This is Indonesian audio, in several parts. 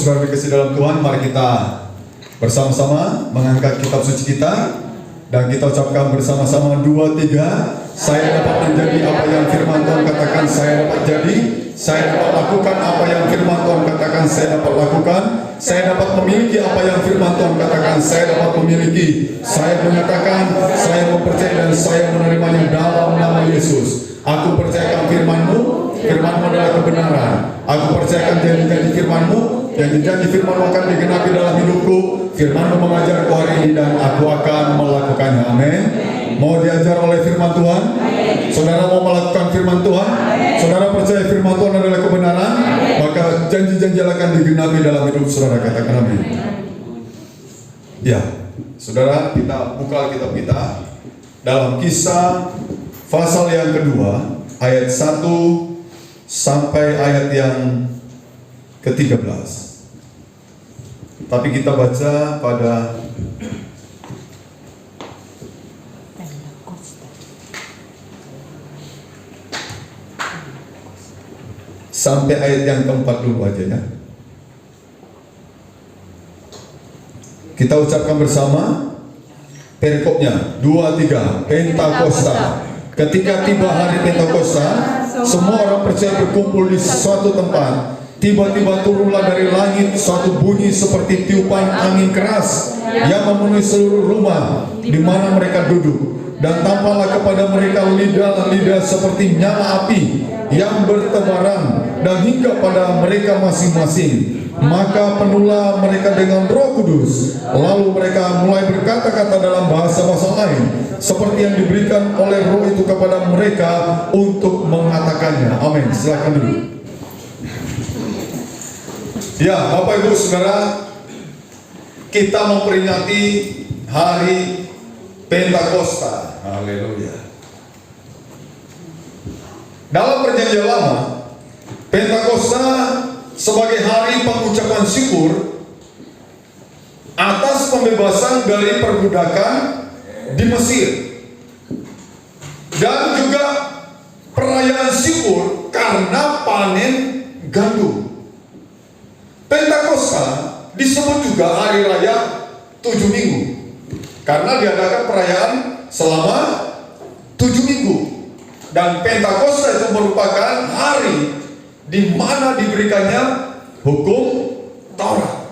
saudara dikasih dalam Tuhan, mari kita bersama-sama mengangkat kitab suci kita dan kita ucapkan bersama-sama 2, 3. Saya dapat menjadi apa yang firman Tuhan katakan saya dapat jadi. Saya dapat lakukan apa yang firman Tuhan katakan saya dapat lakukan. Saya dapat memiliki apa yang firman Tuhan katakan saya dapat memiliki. Saya menyatakan, saya mempercayai dan saya menerimanya dalam nama Yesus. Aku percayakan firman-Mu, firman-Mu adalah kebenaran. Aku percayakan janji-janji firman-Mu, janji-janji firman-Mu akan digenapi dalam hidupku. Firman-Mu mengajarku hari ini dan aku akan melakukannya. Amin. Mau diajar oleh firman Tuhan? Saudara mau melakukan firman Tuhan? Saudara percaya firman Tuhan adalah kebenaran? Maka janji-janji akan digenapi dalam hidup saudara. Katakan amin. Ya, saudara, kita buka kitab kita dalam Kisah pasal yang kedua, ayat 1 sampai ayat yang ke-13. Tapi kita baca pada sampai ayat yang ke-4 dulu aja ya. Kita ucapkan bersama perikopnya 2, 3. Pentakosta. Ketika tiba hari Pentakosta, semua orang percaya berkumpul di suatu tempat. Tiba-tiba turunlah dari langit suatu bunyi seperti tiupan angin keras yang memenuhi seluruh rumah di mana mereka duduk. Dan tampaklah kepada mereka lidah-lidah seperti nyala api yang bertebaran dan hingga pada mereka masing-masing. Maka penuhlah mereka dengan Roh Kudus. Lalu mereka mulai berkata-kata dalam bahasa-bahasa lain seperti yang diberikan oleh Roh itu kepada mereka untuk mengatakannya. Amin. Silakan dulu. Ya, Bapak Ibu Saudara, kita memperingati hari Pentakosta. Haleluya. Dalam Perjanjian Lama, Pentakosta sebagai hari pengucapan syukur atas pembebasan dari perbudakan di Mesir, dan juga perayaan syukur karena panen gandum. Pentakosta disebut juga hari raya 7 minggu karena diadakan perayaan selama 7 minggu. Dan Pentakosta itu merupakan hari di mana diberikannya hukum Taurat.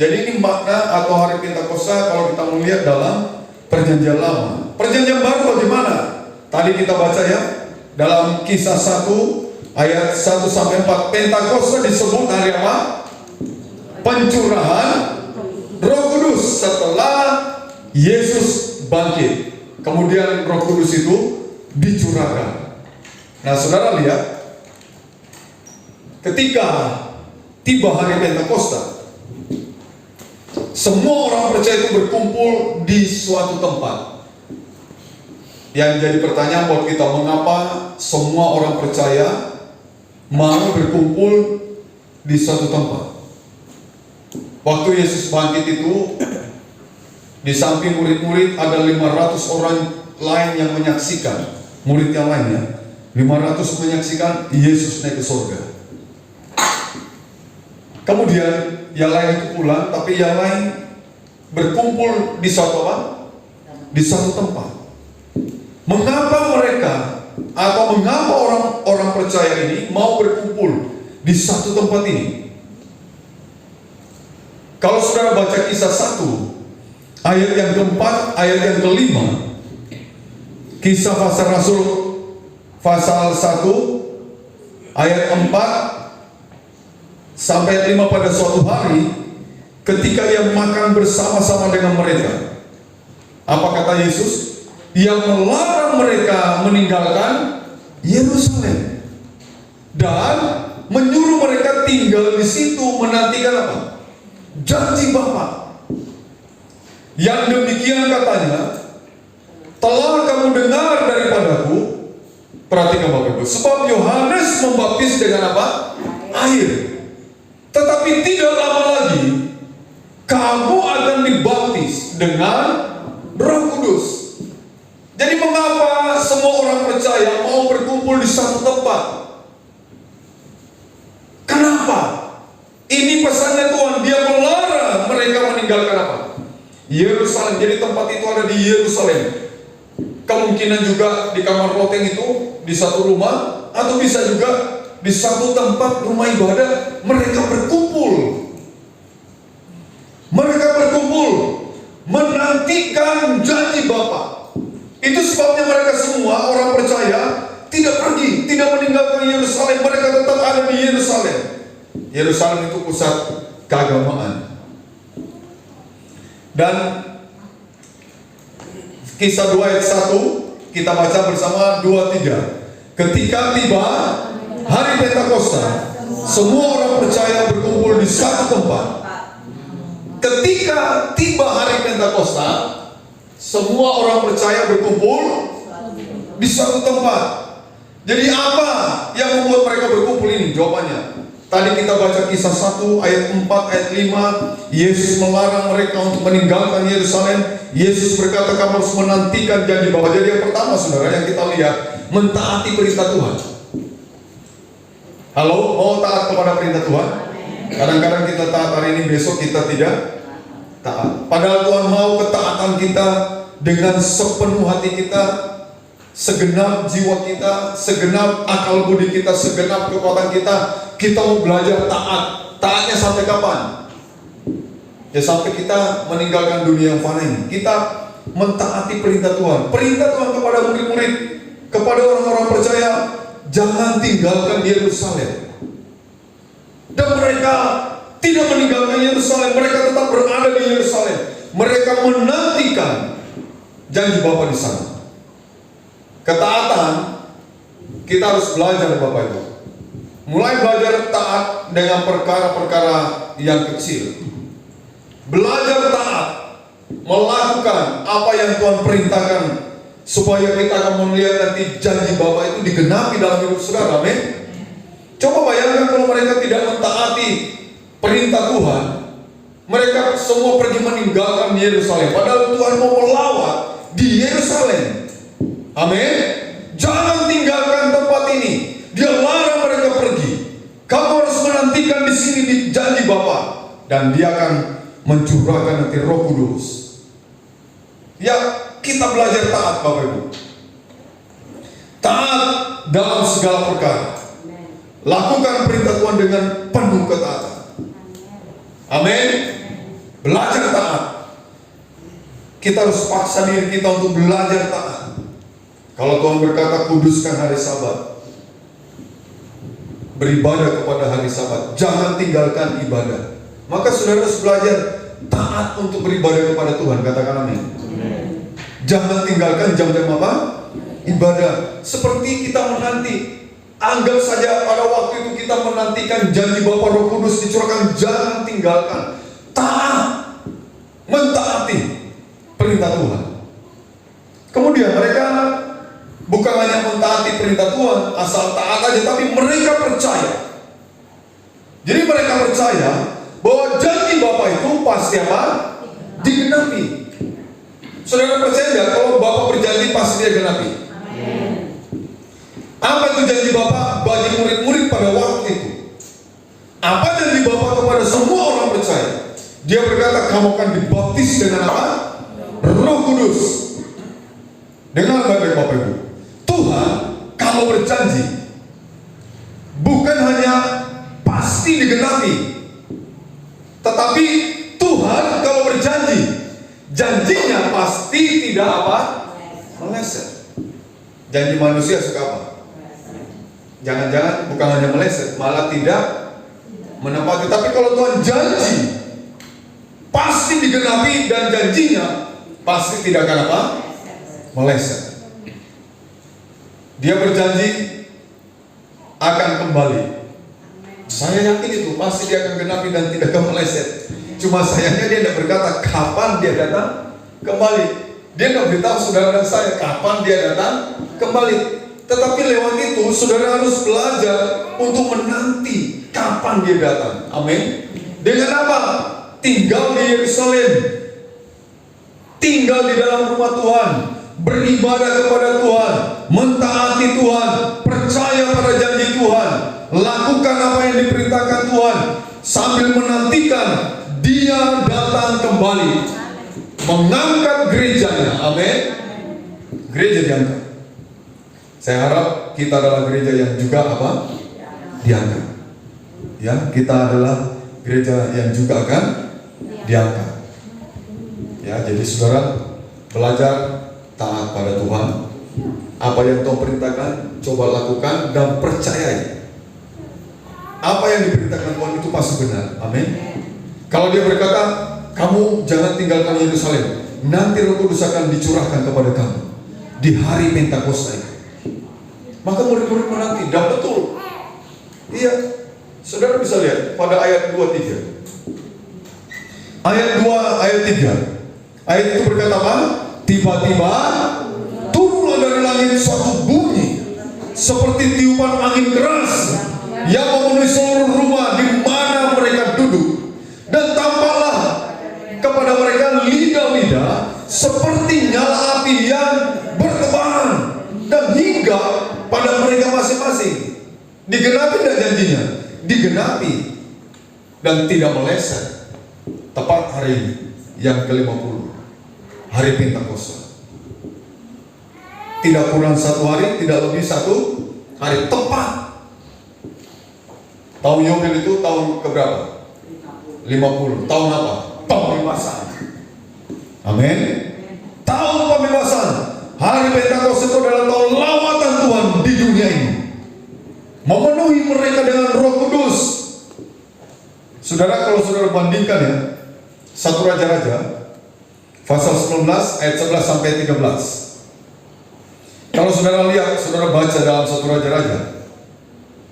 Jadi ini makna atau hari Pentakosta kalau kita melihat dalam Perjanjian Lama. Perjanjian Baru bagaimana? Tadi kita baca ya dalam Kisah 1 ayat 1 sampai 4. Pentakosta disebut hari apa? Pencurahan Roh Kudus setelah Yesus bangkit. Kemudian Roh Kudus itu dicurahkan. Nah, saudara lihat, ketika tiba hari Pentakosta, semua orang percaya itu berkumpul di suatu tempat. Yang jadi pertanyaan buat kita, mengapa semua orang percaya mau berkumpul di suatu tempat? Waktu Yesus bangkit itu, di samping murid-murid ada 500 orang lain yang menyaksikan. Murid yang lainnya 500 menyaksikan Yesus naik ke surga. Kemudian yang lain itu pulang, tapi yang lain berkumpul di suatu apa? Di suatu tempat. Mengapa mereka atau mengapa orang-orang percaya ini mau berkumpul di satu tempat ini? Kalau saudara baca Kisah 1 ayat yang keempat, ayat yang kelima, Kisah Pasal Rasul pasal 1 ayat 4 sampai 5, pada suatu hari ketika ia makan bersama-sama dengan mereka, apa kata Yesus? Ia melarang mereka meninggalkan Yerusalem dan menyuruh mereka tinggal di situ menantikan apa? Janji Bapa. Yang demikian katanya, telah kamu dengar daripadaku. Perhatikan Bapak Ibu, sebab Yohanes membaptis dengan apa? Air. Tetapi tidak lama lagi kamu akan dibaptis dengan Roh Kudus. Jadi mengapa semua orang percaya mau berkumpul di satu tempat? Kenapa? Ini pesannya Tuhan, dia melarang mereka meninggalkan apa? Yerusalem. Jadi tempat itu ada di Yerusalem. Kemungkinan juga di kamar loteng itu, di satu rumah, atau bisa juga di satu tempat rumah ibadah. Mereka berkumpul. Mereka berkumpul menantikan janji Bapa. Itu sebabnya mereka semua orang percaya tidak pergi, tidak meninggalkan Yerusalem. Mereka tetap ada di Yerusalem. Yerusalem itu pusat keagamaan. Dan Kisah 2 ayat 1 kita baca bersama 2-3. Ketika tiba hari Pentakosta, semua orang percaya berkumpul di satu tempat. Ketika tiba hari Pentakosta, semua orang percaya berkumpul di satu tempat. Jadi apa yang membuat mereka berkumpul ini? Jawabannya tadi kita baca Kisah 1 ayat 4 ayat 5. Yesus melarang mereka untuk meninggalkan Yerusalem. Yesus berkata, kamu harus menantikan janji Bapa. Jadi yang pertama saudara yang kita lihat, mentaati perintah Tuhan. Halo, mau taat kepada perintah Tuhan? Kadang-kadang kita taat hari ini, besok kita tidak taat. Padahal Tuhan mau ketaatan kita dengan sepenuh hati kita, segenap jiwa kita, segenap akal budi kita, segenap kekuatan kita. Kita mau belajar taat. Taatnya sampai kapan? Ya sampai kita meninggalkan dunia yang fana ini. Kita mentaati perintah Tuhan. Perintah Tuhan kepada murid-murid, kepada orang-orang percaya, jangan tinggalkan Yerusalem. Dan mereka tidak meninggalkan Yerusalem. Mereka tetap berada di Yerusalem. Mereka menantikan janji Bapa di sana. Ketaatan kita harus belajar Bapak Ibu. Mulai belajar taat dengan perkara-perkara yang kecil. Belajar taat, melakukan apa yang Tuhan perintahkan, supaya kita akan melihat nanti janji Bapa itu digenapi dalam hidup saudara. Amin. Coba bayangkan kalau mereka tidak mentaati perintah Tuhan, mereka semua pergi meninggalkan Yerusalem. Padahal Tuhan mau melawat di Yerusalem. Amin. Jangan tinggalkan tempat ini. Dia larang mereka pergi. Kamu harus menantikan di sini di janji Bapa, dan Dia akan mencurahkan nanti Roh Kudus. Ya, kita belajar taat Bapak Ibu. Taat dalam segala perkara. Lakukan perintah Tuhan dengan penuh ketaatan. Amin. Belajar taat. Kita harus paksa diri kita untuk belajar taat. Kalau Tuhan berkata kuduskan hari Sabat, beribadah kepada hari Sabat, jangan tinggalkan ibadah. Maka saudara harus belajar taat untuk beribadah kepada Tuhan. Katakan amin. Jangan tinggalkan jam-jam apa? Ibadah. Seperti kita menanti. Anggap saja pada waktu itu kita menantikan janji Bapa Roh Kudus dicurahkan. Jangan tinggalkan. Taat. Mentaati perintah Tuhan. Kemudian mereka bukan hanya mentaati perintah Tuhan, asal taat aja, tapi mereka percaya. Jadi mereka percaya bahwa janji Bapa itu pasti apa? Digenapi. Saudara percaya nggak kalau Bapa berjanji pasti Dia genapi? Amin. Apa itu janji Bapa bagi murid-murid pada waktu itu? Apa janji Bapa kepada semua orang percaya? Dia berkata, kamu akan dibaptis dengan apa? Roh Kudus. Dengar baik-baik Bapak Ibu. Tuhan kalau berjanji bukan hanya pasti digenapi, tetapi Tuhan kalau berjanji, janjinya pasti tidak apa? Meleset. Janji manusia suka apa? Jangan-jangan bukan hanya meleset, malah tidak menepati. Tapi kalau Tuhan janji, pasti digenapi, dan janjinya pasti tidak akan apa? Meleset. Dia berjanji akan kembali. Saya yakin itu pasti Dia akan genapi dan tidak akan meleset. Cuma sayangnya Dia tidak berkata kapan Dia datang kembali. Dia tidak beritahu saudara dan saya kapan Dia datang kembali. Tetapi lewat itu saudara harus belajar untuk menanti kapan Dia datang. Amin. Dengan apa? Tinggal di Yerusalem, tinggal di dalam rumah Tuhan, beribadah kepada Tuhan, mentaati Tuhan, percaya pada janji Tuhan, lakukan apa yang diperintahkan Tuhan, sambil menantikan Dia datang kembali mengangkat gerejanya. Amin. Gereja diangkat. Saya harap kita adalah gereja yang juga apa? Diangkat. Ya, kita adalah gereja yang juga akan diangkat. Ya, jadi saudara belajar taat pada Tuhan. Apa yang Tuhan perintahkan, coba lakukan dan percayai. Apa yang diperintahkan Tuhan itu pasti benar. Amin. Kalau Dia berkata, kamu jangan tinggalkan Yerusalem, nanti Roh Kudus akan dicurahkan kepada kamu di hari Pentakosta itu. Maka murid-murid menanti, dan betul. Iya, saudara bisa lihat pada ayat 2-3. Ayat 2, ayat 3. Ayat itu berkata apa? Tiba-tiba turunlah dari langit suatu bunyi seperti tiupan angin keras yang memenuhi seluruh rumah di mana mereka duduk, dan tampaklah kepada mereka lidah-lidah seperti nyala api yang bertebaran, dan hingga pada mereka masing-masing. Digenapi tidak janjinya? Digenapi dan tidak meleset. Tepat hari ini yang ke-50, hari Pentakosta. Tidak kurang 1 hari, tidak lebih 1 hari, tepat. Tahun Yobel itu tahun keberapa? 50. Tahun apa? Pembebasan. Amin. Tahun pembebasan. Hari Pentakosta itu adalah tahun lawatan Tuhan di dunia ini, memenuhi mereka dengan Roh Kudus. Saudara, kalau saudara bandingkan ya, 1 Raja-Raja pasal 19 ayat 11 sampai 13. Kalau saudara lihat, saudara baca dalam 1 Raja-Raja,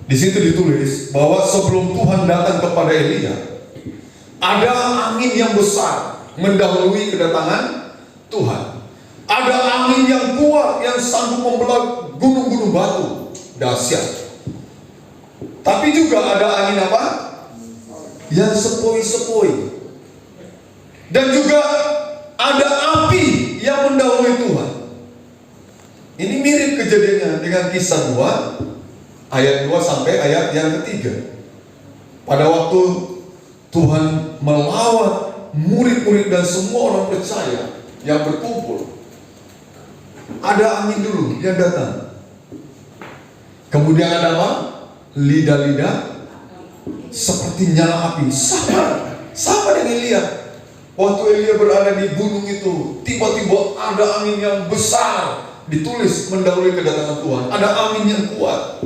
di situ ditulis bahwa sebelum Tuhan datang kepada Elia, ada angin yang besar mendahului kedatangan Tuhan. Ada angin yang kuat yang sanggup membelah gunung-gunung batu, dahsyat. Tapi juga ada angin apa? Yang sepoi-sepoi. Dan juga ada api yang mendahului Tuhan. Ini mirip kejadiannya dengan Kisah 2 ayat 2 sampai ayat yang ketiga. Pada waktu Tuhan melawat murid-murid dan semua orang percaya yang berkumpul, ada angin dulu yang datang. Kemudian ada apa? Lidah-lidah seperti nyala api. Sama dengan Elia. Waktu Elia berada di gunung itu, tiba-tiba ada angin yang besar, ditulis mendahului kedatangan Tuhan. Ada angin yang kuat.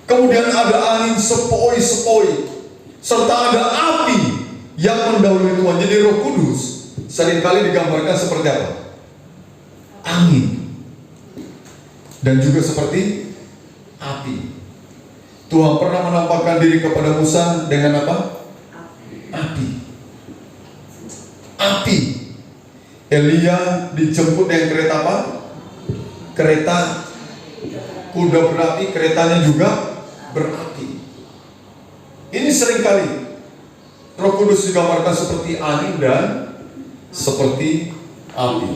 Kemudian ada angin sepoi-sepoi, serta ada api yang mendahului Tuhan. Jadi Roh Kudus seringkali digambarkan seperti apa? Angin. Dan juga seperti api. Tuhan pernah menampakkan diri kepada Musa dengan apa? Api. Api. Elia dijemput dengan kereta apa? Kereta kuda berapi, keretanya juga berapi. Ini seringkali Roh Kudus digambarkan seperti angin dan seperti api.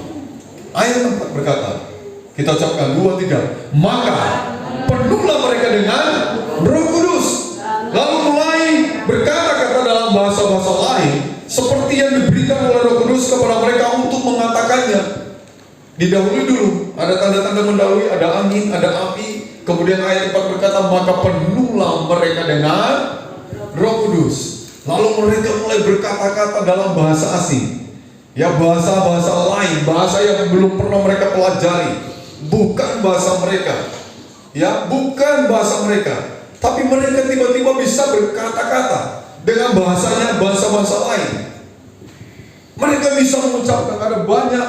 Ayat 4 berkata, kita ucapkan 2, 3. Maka penuhlah mereka dengan Roh Kudus, lalu mulai berkata-kata dalam bahasa-bahasa lain seperti yang diberikan oleh Roh Kudus kepada mereka untuk mengatakannya. Didahului dulu, ada tanda-tanda mendahului, ada angin, ada api. Kemudian ayat 4 berkata, maka penuhlah mereka dengan Roh Kudus. Lalu mereka mulai berkata-kata dalam bahasa asing. Ya, bahasa-bahasa lain, bahasa yang belum pernah mereka pelajari. Bukan bahasa mereka. Ya, bukan bahasa mereka. Tapi mereka tiba-tiba bisa berkata-kata dengan bahasanya, bahasa-bahasa lain. Mereka bisa mengucapkan, ada banyak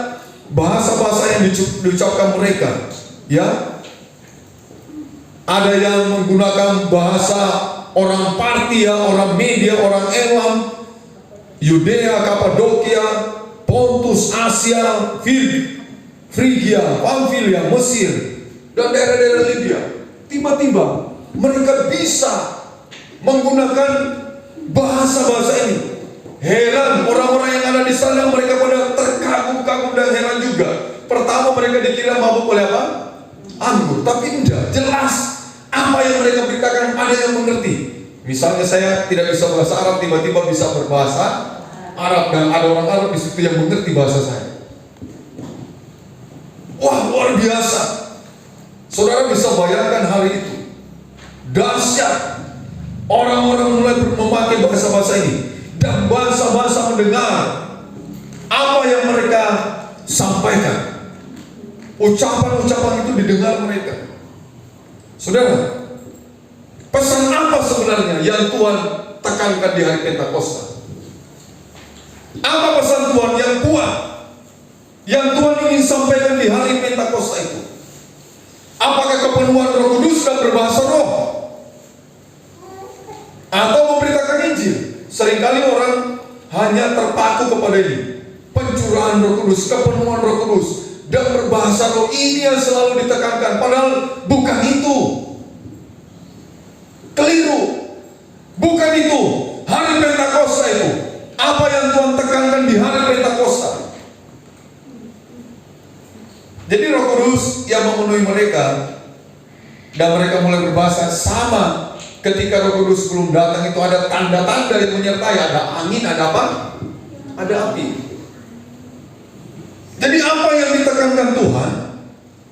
bahasa-bahasa yang diucapkan mereka. Ya, ada yang menggunakan bahasa orang Partia, orang Media, orang Elam, Yudea, Kapadokia, Pontus, Asia, Frigia, Pamfilia, Mesir, dan daerah-daerah Libya. Tiba-tiba mereka bisa menggunakan bahasa-bahasa ini. Heran orang-orang yang ada di sana, mereka pada terkagum-kagum dan heran juga. Pertama mereka dikira mabuk oleh apa? Anggur. Tapi enggak, jelas apa yang mereka beritakan ada yang mengerti. Misalnya saya tidak bisa bahasa Arab, tiba-tiba bisa berbahasa Arab, dan ada orang Arab di situ yang mengerti bahasa saya. Wah, luar biasa. Saudara bisa bayangkan hari itu. Dahsyat. Orang-orang mulai memakai bahasa-bahasa ini, dan bangsa-bangsa mendengar apa yang mereka sampaikan. Ucapan-ucapan itu didengar mereka. Saudara, pesan apa sebenarnya yang Tuhan tekankan di hari Pentakosta? Apa pesan Tuhan yang kuat yang Tuhan ingin sampaikan di hari Pentakosta itu? Apakah kepenuhan Roh Kudus dan berbahasa roh? Atau memberitakan Injil? Seringkali orang hanya terpaku kepada ini. Pencurahan Roh Kudus, kepenuhan Roh Kudus, dan berbahasa roh, ini yang selalu ditekankan. Padahal bukan itu. Keliru. Bukan itu. Hari Pentakosta itu. Apa yang Tuhan tekankan di hari Pentakosta? Jadi Roh Kudus yang memenuhi mereka, dan mereka mulai berbahasa. Sama ketika Roh Kudus belum datang itu ada tanda-tanda yang menyertai. Ada angin, ada apa? Ada api. Jadi apa yang ditekankan Tuhan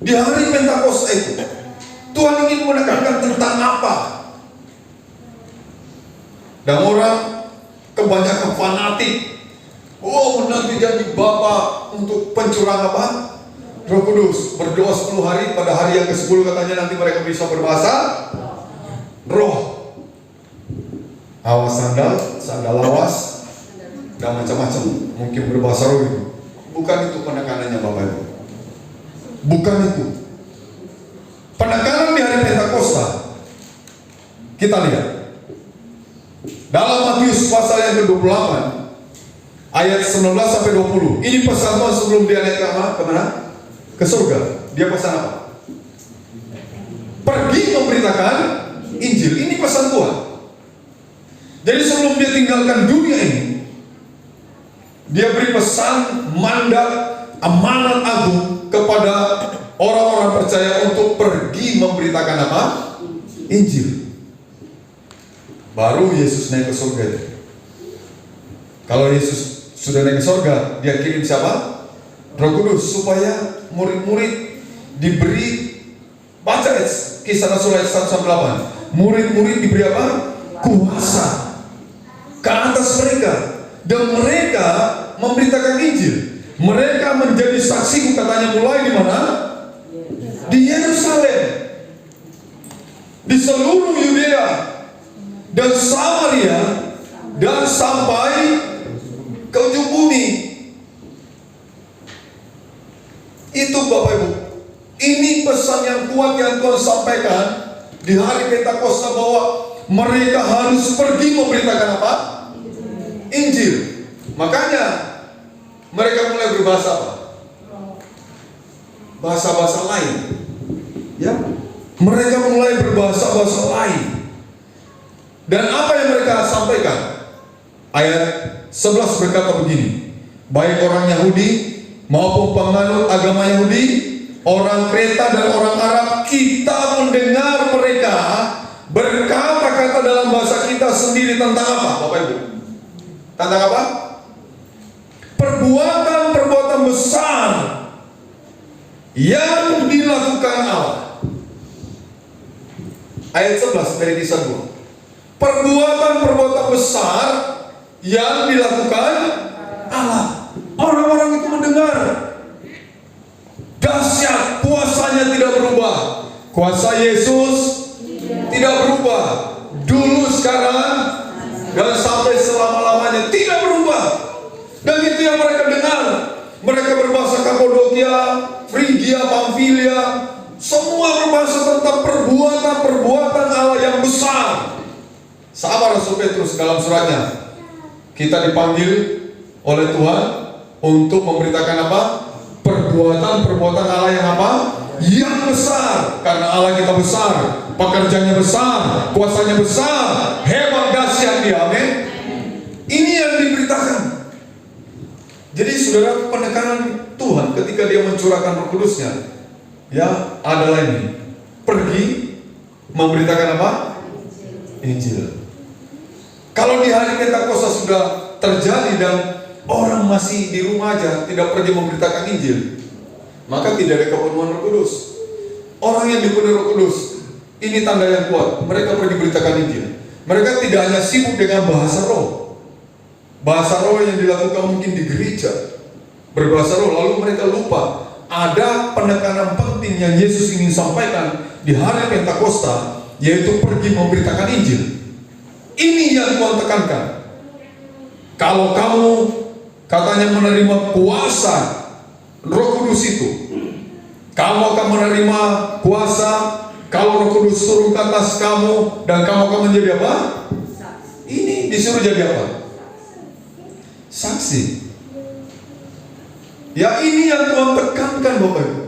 di hari Pentakosta itu? Tuhan ingin menekankan tentang apa? Dan orang kebanyakan fanatik. Oh, nanti jadi Bapa untuk pencurang apa? Roh Kudus. Berdoa 10 hari, pada hari yang ke-10 katanya nanti mereka bisa berbahasa roh. Awas sandal awas, dan macam-macam. Mungkin berbahasa roh itu. Bukan itu penekanannya Bapak Ibu. Bukan itu. Penekanan di hari Pentakosta, kita lihat dalam Matius pasal yang ke-28 ayat 19 sampai 20. Ini pesan Tuhan sebelum dia naik kemana? Ke surga. Dia pesan apa? Pergi memberitakan Injil. Ini pesan Tuhan. Jadi sebelum dia tinggalkan dunia ini, dia beri pesan, mandat, amanat agung kepada orang-orang percaya untuk pergi memberitakan apa? Injil. Baru Yesus naik ke surga. Kalau Yesus sudah naik ke surga, dia kirim siapa? Roh Kudus, supaya murid-murid diberi, baca Kisah Rasul ayat 1-8. Murid-murid diberi apa? Kuasa ke atas mereka, dan mereka memberitakan Injil. Mereka menjadi saksi, katanya, mulai di mana? Di Yerusalem, di seluruh Yudea dan Samaria, dan sampai ke ujung bumi. Itu Bapak Ibu, ini pesan yang kuat yang Tuhan sampaikan di hari Pentakosta, bahwa mereka harus pergi memberitakan apa? Injil. Makanya mereka mulai berbahasa apa? Bahasa-bahasa lain. Ya, mereka mulai berbahasa-bahasa lain. Dan apa yang mereka sampaikan? Ayat 11 berkata begini, baik orang Yahudi maupun penganut agama Yahudi, orang Kreta dan orang Arab, kita mendengar mereka berkata-kata dalam bahasa kita sendiri tentang apa, Bapak Ibu? Tentang apa? Perbuatan-perbuatan besar yang dilakukan Allah. Ayat 11 dari Kisah 2. Perbuatan-perbuatan besar yang dilakukan Allah. Orang-orang itu mendengar. Dahsyat, kuasanya tidak berubah. Kuasa Yesus tidak berubah. Dulu, sekarang, dan sampai selama-lamanya tidak berubah. Dan itu yang mereka dengar. Mereka berbahasa Kapadokia, Frigia, Pamfilia, semua berbahasa tentang perbuatan-perbuatan Allah yang besar. Sama Rasul Petrus dalam suratnya, kita dipanggil oleh Tuhan untuk memberitakan apa? Perbuatan-perbuatan Allah yang apa? Yang besar. Karena Allah kita besar, pekerjaannya besar, kuasanya besar, hebat, dahsyat Dia. Amin. Ini yang diberitakan. Jadi saudara, penekanan Tuhan ketika Dia mencurahkan Roh Kudusnya, ya, adalah ini: pergi memberitakan apa? Injil. Kalau di hari Pentakosta sudah terjadi dan orang masih di rumah aja, tidak pergi memberitakan Injil, maka tidak ada kepenuhan Roh Kudus. Orang yang dipenuhi Roh Kudus, ini tanda yang kuat, mereka pergi beritakan Injil. Mereka tidak hanya sibuk dengan bahasa roh. Bahasa roh yang dilakukan mungkin di gereja, berbahasa roh, lalu mereka lupa ada penekanan penting yang Yesus ingin sampaikan di hari Pentakosta, yaitu pergi memberitakan Injil. Ini yang Tuhan tekankan. Kalau kamu katanya menerima kuasa Roh Kudus itu, kamu akan menerima kuasa kalau Roh Kudus turun ke atas kamu, dan kamu akan menjadi apa? Ini disuruh jadi apa? Saksi. Ya, ini yang Tuhan tekankan, Bapak Ibu.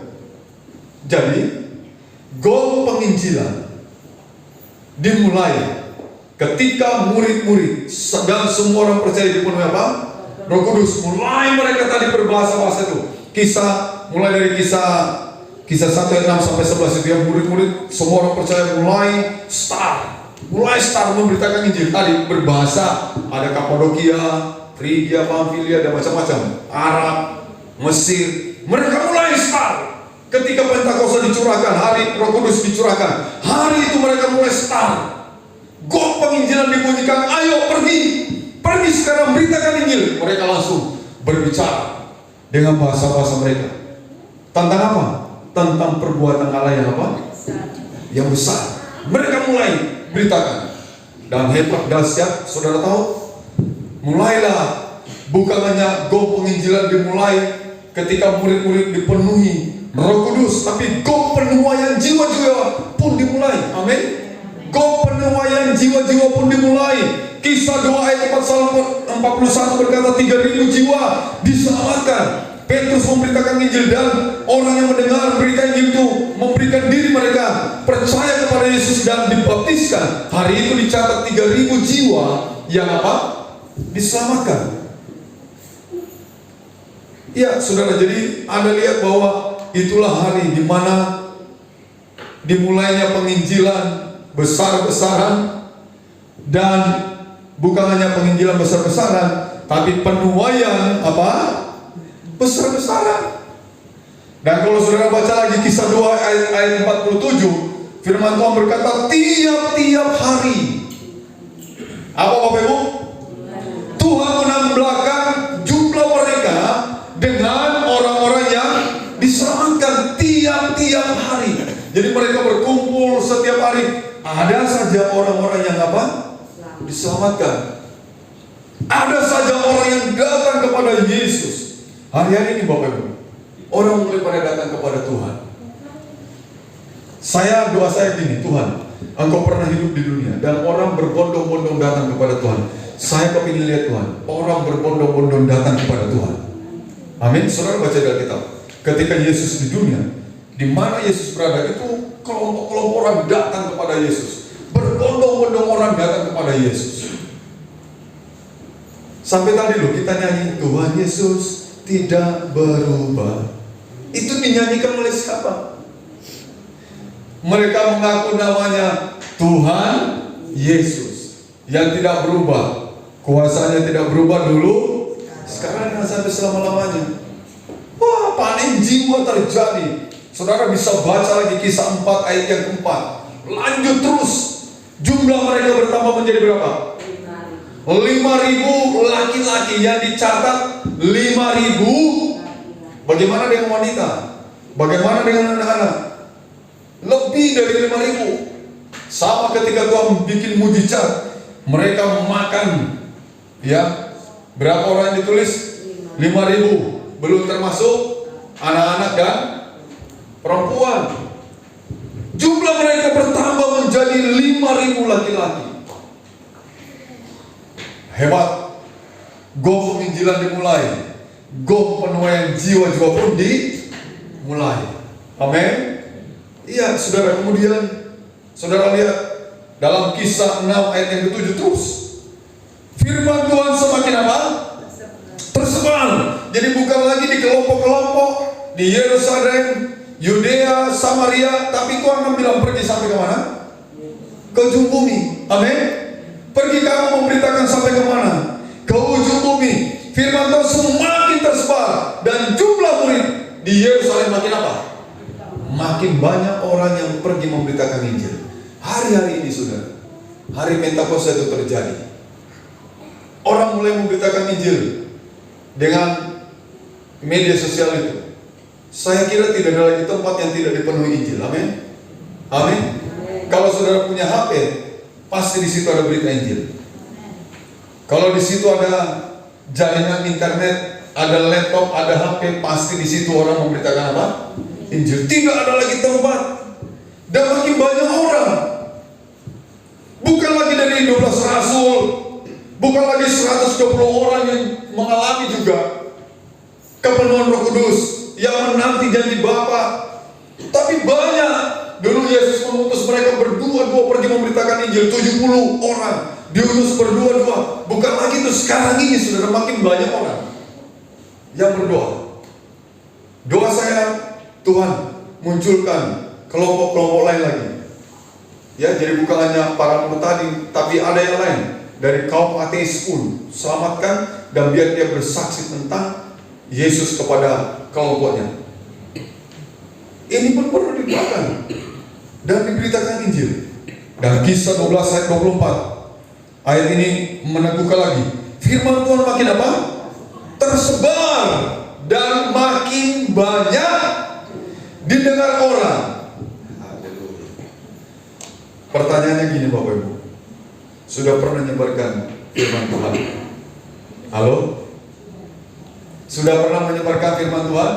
Jadi, goal penginjilan dimulai ketika murid-murid dan semua orang percaya dipenuhi apa? Roh Kudus. Mulai mereka tadi berbahasa-bahasa itu. Mulai dari kisah 1 ayat 6 sampai 11 itu, yang murid-murid semua orang percaya mulai start memberitakan Injil. Tadi berbahasa, ada Kapadokia, Frigia, Pamfilia, dan macam-macam, Arab, Mesir. Mereka mulai start ketika Pentakosta dicurahkan, hari Roh Kudus dicurahkan. Hari itu mereka mulai start. Gong penginjilan dibunyikan, ayo pergi sekarang beritakan Injil. Mereka langsung berbicara dengan bahasa-bahasa mereka. Tentang apa? Tentang perbuatan Allah yang apa? Yang besar. Mereka mulai beritakan. Dan hebat dahsyat, saudara tahu? Mulailah, bukan hanya gong penginjilan dimulai ketika murid-murid dipenuhi Roh Kudus, tapi gong penuaian jiwa-jiwa pun dimulai. Amin. Gong penuaian jiwa-jiwa pun dimulai. Kisah 2 ayat 41 berkata 3.000 jiwa diselamatkan. Petrus memberitakan Injil, dan orang yang mendengar berita Injil itu memberikan diri mereka percaya kepada Yesus dan dibaptiskan. Hari itu dicatat 3.000 jiwa yang apa? Diselamatkan. Ya, saudara, jadi Anda lihat bahwa itulah hari di mana dimulainya penginjilan besar-besaran, dan bukan hanya penginjilan besar-besaran, tapi penuaian apa? Besar-besaran. Dan kalau saudara baca lagi kisah 2 ayat 47, firman Tuhan berkata, tiap-tiap hari apa, Bapak Ibu? Tuhan menambahkan jumlah mereka dengan orang-orang yang diselamatkan tiap-tiap hari. Jadi mereka berkumpul setiap hari. Ada saja orang-orang yang apa? Diselamatkan. Ada saja orang yang datang kepada Yesus. Hari-hari ini, Bapak Ibu, orang mulai pada datang kepada Tuhan. Doa saya gini, Tuhan, Engkau pernah hidup di dunia dan orang berbondong-bondong datang kepada Tuhan. Saya kepingin lihat Tuhan, orang berbondong-bondong datang kepada Tuhan. Amin. Saudara baca dari Alkitab, ketika Yesus di dunia, di mana Yesus berada, itu kelompok-kelompok orang datang kepada Yesus. Berbondong-bondong orang datang kepada Yesus. Sampai tadi loh kita nyanyi, Tuhan Yesus tidak berubah. Itu dinyanyikan oleh siapa? Mereka mengaku namanya Tuhan Yesus yang tidak berubah. Kuasanya tidak berubah dulu, sekarang dan sampai selama-lamanya. Wah, panen jiwa terjadi. Saudara bisa baca lagi kisah 4 ayat yang keempat. Lanjut terus. Jumlah mereka bertambah menjadi berapa? 5.000 laki-laki, yang dicatat 5.000. Bagaimana dengan wanita? Bagaimana dengan anak-anak? Lebih dari 5.000. Sama ketika Tuhan bikin mujizat, mereka makan, ya, berapa orang yang ditulis? 5.000, belum termasuk anak-anak dan perempuan. Jumlah mereka bertambah menjadi 5.000 laki-laki. Hebat. Gong penginjilan dimulai, gong penuaian jiwa-jiwa pun dimulai. Amin. Iya, saudara. Kemudian saudara lihat dalam kisah 6 ayat yang ke-7 terus, firman Tuhan semakin apa? Tersebar. Jadi bukan lagi di kelompok-kelompok di Yerusalem, Yudea, Samaria, tapi Tuhan akan bilang pergi sampai ke mana? Ke ujung bumi. Amin. Pergi kamu memberitakan memberitakan sampai kemana? Ke ujung bumi. Firman Tuhan semakin tersebar dan jumlah murid di Yerusalem makin apa? Makin banyak orang yang pergi memberitakan Injil. Hari-hari ini saudara, hari Pentakosta itu terjadi. Orang mulai memberitakan Injil dengan media sosial itu. Saya kira tidak ada lagi tempat yang tidak dipenuhi Injil. Amin. Amin. Kalau saudara punya HP, pasti di situ ada berita Injil. Kalau di situ ada jaringan internet, ada laptop, ada HP, pasti di situ orang memberitakan apa? Injil. Tidak ada lagi tempat. Dan makin banyak orang. Bukan lagi dari 12 rasul, bukan lagi 120 orang yang mengalami juga kepenuhan Roh Kudus, yang menanti janji Bapa. Tapi banyak. Dulu Yesus mengutus mereka berdua-dua pergi memberitakan Injil. 70 orang diutus berdua-dua. Bukan lagi itu, sekarang ini sudah makin banyak orang yang berdoa. Doa saya, Tuhan munculkan kelompok-kelompok lain lagi. Ya, jadi bukan hanya para murid tadi, tapi ada yang lain dari kaum ateis pun selamatkan, dan biar dia bersaksi tentang Yesus kepada kelompoknya. Ini pun perlu didoakan dan diberitakan Injil. Dan Kisah 12 ayat 24, ayat ini meneguhkan lagi, firman Tuhan makin apa? Tersebar dan makin banyak didengar orang. Pertanyaannya gini Bapak Ibu, sudah pernah menyebarkan firman Tuhan? Halo? Sudah pernah menyebarkan firman Tuhan?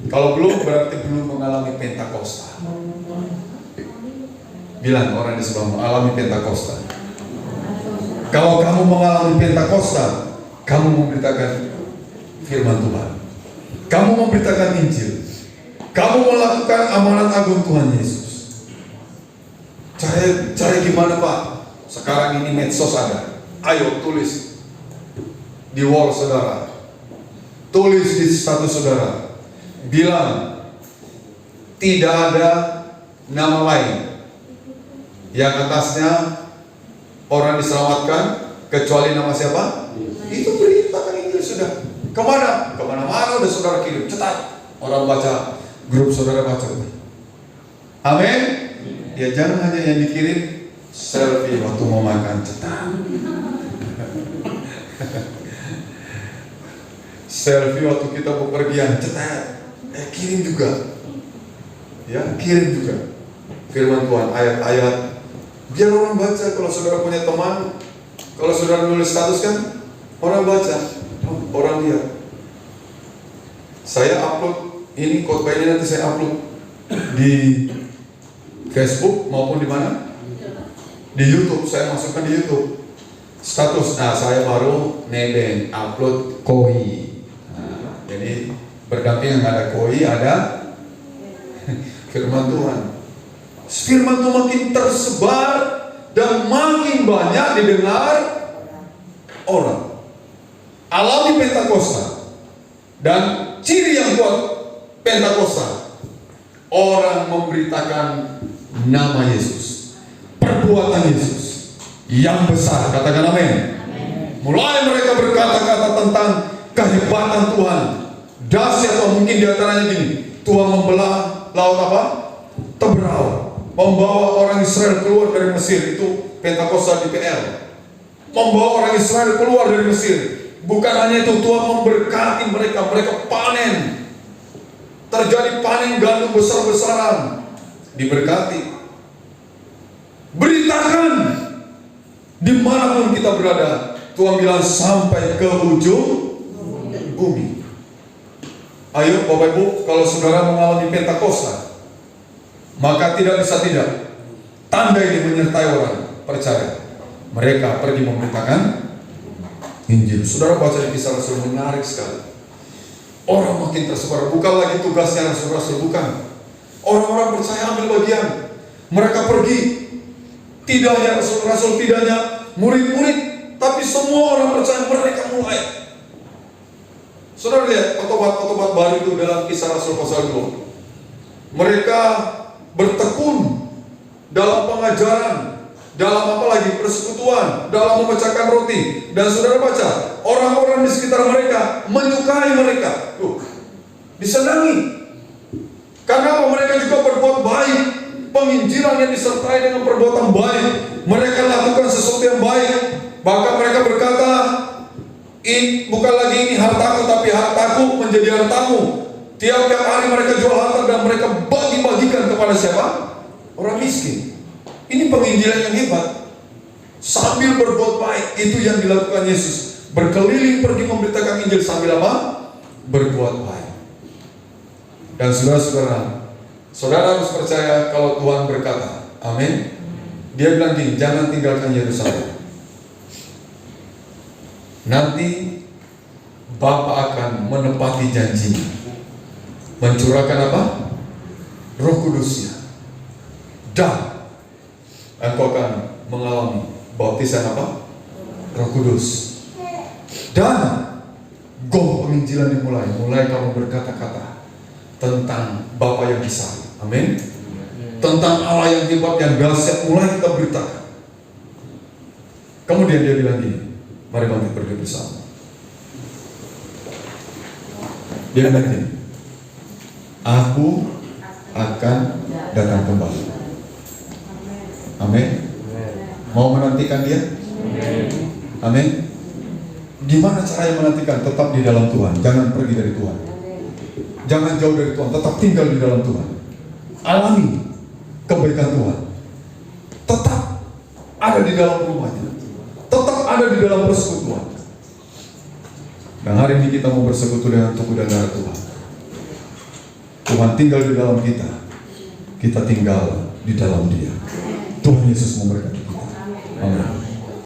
Kalau belum, berarti belum mengalami Pentakosta. Bilang orang di sebelah, mengalami Pentakosta. Kalau kamu mengalami Pentakosta, kamu memberitakan firman Tuhan, kamu memberitakan Injil, kamu melakukan amanat agung Tuhan Yesus. Cara gimana Pak? Sekarang ini medsos ada. Ayo tulis di wall saudara, tulis di status saudara, bilang tidak ada nama lain yang atasnya orang diselamatkan kecuali nama siapa? Itu beritakan Injil sudah. Kemana? Kemana-mana udah saudara kirim, cetak. Orang baca, grup saudara baca. Amin. Ya jangan hanya yang dikirim selfie waktu mau makan, cetak. Selfie waktu kita bepergian, cetak. Kirim juga. Ya, kirim juga. Firman Tuhan, ayat-ayat. Biar orang baca. Kalau saudara punya teman, kalau saudara nulis status kan, orang baca, orang lihat. Saya upload ini, khotbah ini nanti saya upload di Facebook maupun di mana? Di YouTube. Saya masukkan di YouTube status. Nah, saya baru nebeng upload koi. Nah, jadi berdampingan, ada koi, ada firman Tuhan. Firman Tuhan makin tersebar dan makin banyak didengar orang. Alami Pentakosta. Dan ciri yang kuat Pentakosta, orang memberitakan nama Yesus, perbuatan Yesus yang besar. Katakan amin. Mulai mereka berkata-kata tentang kehebatan Tuhan, dahsyat Tuhan. Mungkin diantaranya gini, Tuhan membelah laut apa? Teberau, membawa orang Israel keluar dari Mesir. Itu Pentakosta di PL. Membawa orang Israel keluar dari Mesir. Bukan hanya itu, Tuhan memberkati mereka. Mereka panen. Terjadi panen gandum besar-besaran. Diberkati. Beritakan dimanapun kita berada. Tuhan bilang sampai ke ujung bumi. Ayo Bapak Ibu, kalau saudara mengalami Pentakosta, maka tidak bisa tidak, tanda ini menyertai orang percaya. Mereka pergi memberitakan Injil. Saudara baca di Kisah Rasul, menarik sekali. Orang makin tersebar. Bukan lagi tugasnya rasul-rasul, bukan. Orang-orang percaya ambil bagian. Mereka pergi. Tidak hanya rasul-rasul, tidak hanya murid-murid, tapi semua orang percaya. Mereka mulai. Saudara lihat khotbah-khotbah baru itu dalam Kisah Rasul pasal 2. Mereka bertekun dalam pengajaran dalam apa lagi? Persekutuan, dalam memecahkan roti. Dan saudara baca, orang-orang di sekitar mereka menyukai mereka. Disenangi. Karena apa? Mereka juga berbuat baik. Penginjilan yang disertai dengan perbuatan baik. Mereka lakukan sesuatu yang baik. Bahkan mereka berkata, bukan lagi ini hartaku, tapi hartaku menjadi hartamu. Tiap-tiap hari mereka jual harta dan mereka bagi-bagikan kepada siapa? Orang miskin. Ini penginjilan yang hebat. Sambil berbuat baik, itu yang dilakukan Yesus. Berkeliling pergi memberitakan Injil sambil apa? Berbuat baik. Dan saudara-saudara, saudara harus percaya kalau Tuhan berkata, amin. Dia bilang gini, jangan tinggalkan Yerusalem. Nanti Bapa akan menepati janjinya, mencurahkan apa? Roh Kudusnya, dan engkau akan mengalami baptisan apa? Roh Kudus. Dan gong penginjilan dimulai. Mulai kamu berkata-kata tentang Bapa yang besar, amin. Tentang Allah yang hebat, yang dahsyat, mulai kita beritakan. Kemudian dia bilang gini, mari bangkit pergi bersama. Dia bilang gini, aku akan datang kembali. Amin. Mau menantikan dia? Amin. Gimana caranya menantikan? Tetap di dalam Tuhan, jangan pergi dari Tuhan. Jangan jauh dari Tuhan, tetap tinggal di dalam Tuhan. Alami kebaikan Tuhan. Tetap ada di dalam rumahnya. Tetap ada di dalam persekutuan. Dan hari ini kita mau bersekutu dengan tubuh dan darah Tuhan. Tuhan tinggal di dalam kita. Kita tinggal di dalam Dia. Tuhan Yesus memberkati kita. Amin.